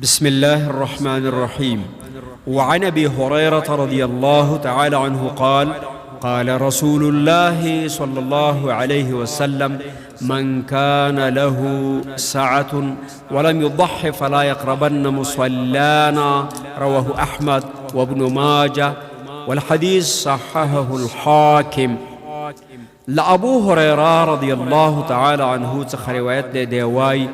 بسم الله الرحمن الرحيم. وعن أبي هريرة رضي الله تعالى عنه قال قال رسول الله صلى الله عليه وسلم: من كان له سعة ولم يضح فلا يقربن مصلانا. رواه أحمد وابن ماجه والحديث صححه الحاكم. لأبو هريرة رضي الله تعالى عنه څخه روایت دی وای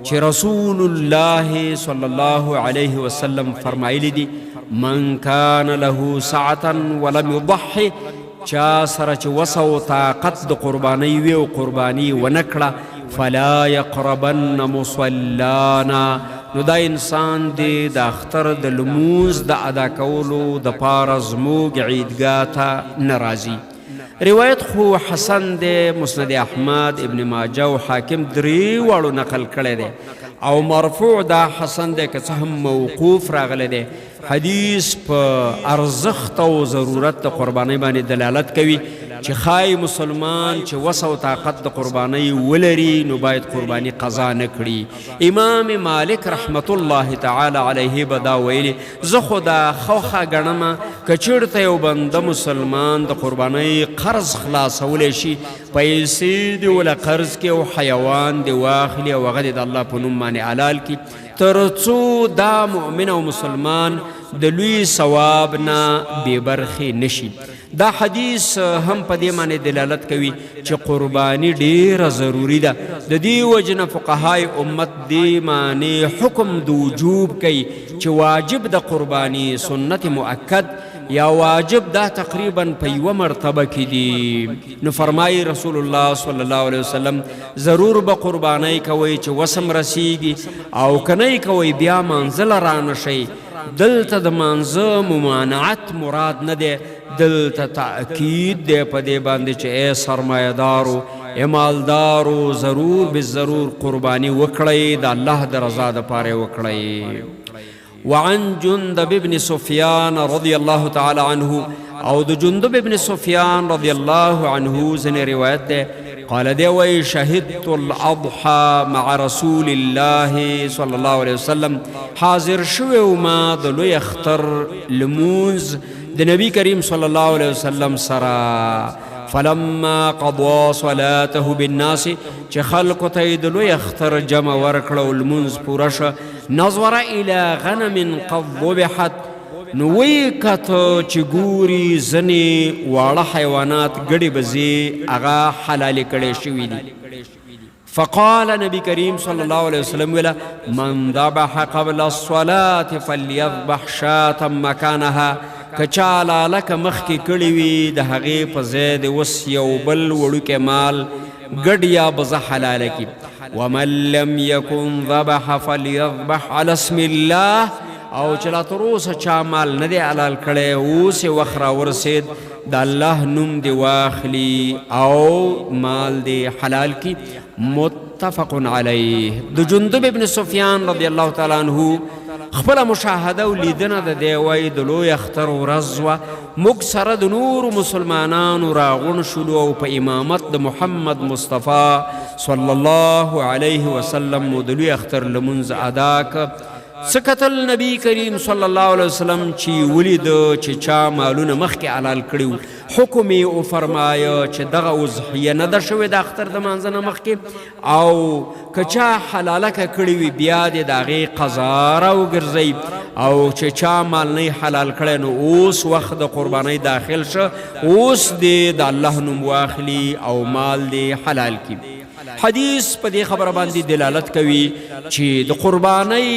چې رسول الله صلی الله علیه وسلم فرمایلی دی: من کان له سعة ولم يضحي، چا سره چې وسه او طاقت د قربانۍ وي او قرباني ونه کړه، فلا یقربن مصلانا، نو دا انسان دی د اختر د لمونځ د ادا کولو دپاره زموږ عیدګاه ته نه راځي. روایت خو حسن دی، مسند احمد، ابن ماجه او حاکم درې واړو نقل کړی دی، او مرفوع دا حسن دی که څه هم موقوف راغلی دی. حدیث په ارزښت او ضرورت د قربانۍ باندې دلالت کوي چې ښایي مسلمان چې وسه او طاقت د قربانۍ ولري نو باید قرباني قضا نه کړي. امام مالک رحمت الله تعالی علیه به دا ویلي: زه خو دا خوښه ګڼمه که چېرته یو بنده مسلمان د قربانۍ قرض خلاصولی شي، پیسې دې وله قرض کړي او حیوان دې واخلي او هغه دې د الله په نوم باندې حلال کړي، تر څو دا مؤمن او مسلمان د لوی ثواب نه بې برخې نشي. دا حدیث هم په دې معنی دلالت کوي چې قرباني ډیره ضروری ده. د دې وجې نه فقهای امت دې معنی حکم د وجوب کوي چې واجب د قرباني سنت مؤکد یا واجب دا تقریبا په یوه مرتبه کې دي. نو فرمایي رسول الله صلی الله علیه وسلم: ضرور به قربانۍ کوئ چې وسم رسیږي، او که نه کوئ بیا مانځله رانشئ. دلته د مانځه ممانعت مراد نه دی، دلته تأکید دی په دې باندې چې ای سرمایهدارو، ای مالدارو، ضرور بالضرور قرباني وکړئ، د الله د رضا دپاره وکړئ. وعن جندب بن سفیان رضی الله تعالی عنه، او د جندب بن سفیان رضی الله عنه ځینې روایت دی، قال دی وی: شهدت الاضحى مع رسول الله صلی الله علیه وسلم، حاضر شوی ما د لوی اختر لمونځ د نبی کریم صلی الله علیه وسلم سره. فلما قضا صلاته بالناس، چې خلکو ته یې د لوی اختر جمع ورکړه او لمونځ پوره شه، نظر الى غنم قد ذبحت، نو وی کته چې ګوري ځینې واړه حیوانات ګډې بزې هغه حلالې کړې شوي دي. فقال نبی کریم صلی الله علیه وسلم ویله: من ذبح قبل الصلاة فلیذبح شاة مکانها، که چا لالکه مخکې کړي وي د هغې په ځای د اوس یو بل وړوکی مال ګډ یا بزه حلاله کړي. ومن لم یکن ذبح فلیذبح علی اسم الله، او چې لا تر اوسه چا مال نه دی حلال کړی، اوس یې وخت راورسېد، د الله نوم دې واخلي او مال دې حلال کړي. متفق علیه. د جندب ابن سفیان رضی الله تعالی عنه خپله مشاهده او لیدنه د دی وایي د لوی اختر ورځ وه، موږ سره د نورو مسلمانانو راغونډ شولو او په امامت د محمد مصطفی صلی الله علیه وسلم مو د لوی اختر لمونځ ادا که. څه کتل نبی کریم صلی الله علیه وسلم چې ولیده چې چا مالونه مخکې حلال کړي وو، حکم یې وفرمایه چې دغه اضحیه نه ده شوې د اختر د مانځه نه مخکې، او که چا حلالکه کړي وي بیا دې د هغې قضا راوګرځئ، او چې چا مال نه حلال کړی نو اوس وخت د قربانۍ داخل شه، اوس دې د الله نوم واخلي او مال دې حلال کړي. حدیث په دې خبره باندې دلالت کوي چې د قربانۍ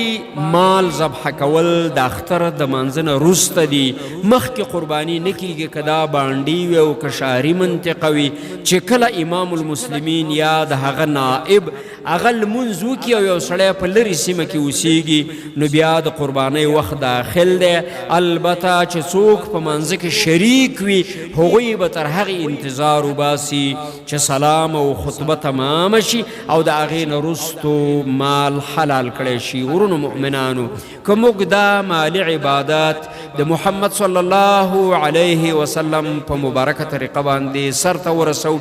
مال ذبح کول د اختر د مانځه نه وروسته دي، مخکې قرباني نه کیږي. که دا بانډي وي او که شهري منطقه وي چې کله امام المسلمین یا د هغه نائب هغه لمونځ وکړي او یو سړی په لرې سیمه کې اوسیږي، نو بیا د قربانۍ وخت داخل دی. البته چې څوک په مانځه کې شریک وي هغوی به تر هغې انتظار وباسي چې سلام او خطبه تمام تمام شي او د هغې نه وروستو مال حلال کړی شي. ورونو مؤمنانو، که موږ دا مالي عبادات د محمد صلی الله علیه وسلم په مبارکه طریقه باندې سرته ورسو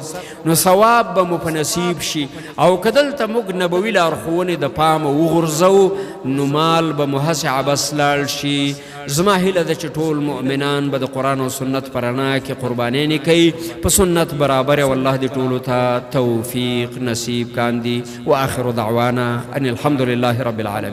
نو ثواب به مو په نصیب شي، او که دلته موږ نبوي لارښوونې د پامه وغورځو نو مال به مو هسې عبس لاړ شي. زما هیله ده چې ټول مؤمنان به د قرآن او سنت په رڼا کې قربانیانې کوي، په سنت برابر. والله دې ټولو ته توفیق نصیب کاندي. واخر دعوانا ان الحمد لله رب العالمين.